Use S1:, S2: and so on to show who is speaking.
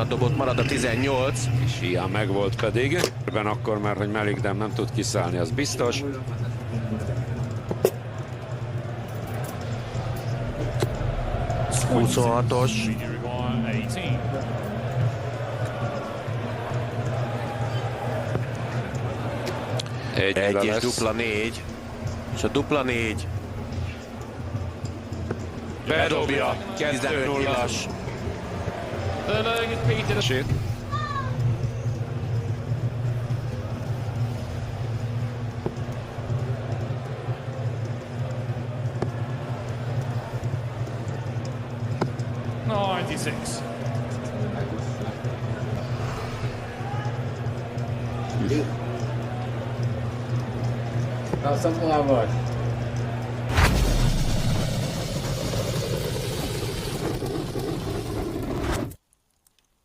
S1: dobott, marad a 18.
S2: És ilyen megvolt pedig. Akkor már, hogy Melikdem nem tud kiszállni, az biztos.
S1: Huszonhatos. Egy és
S2: lesz.
S1: dupla 4. És a dupla 4 bedobja. 15-0-as.
S2: Sét.
S3: Something I watched.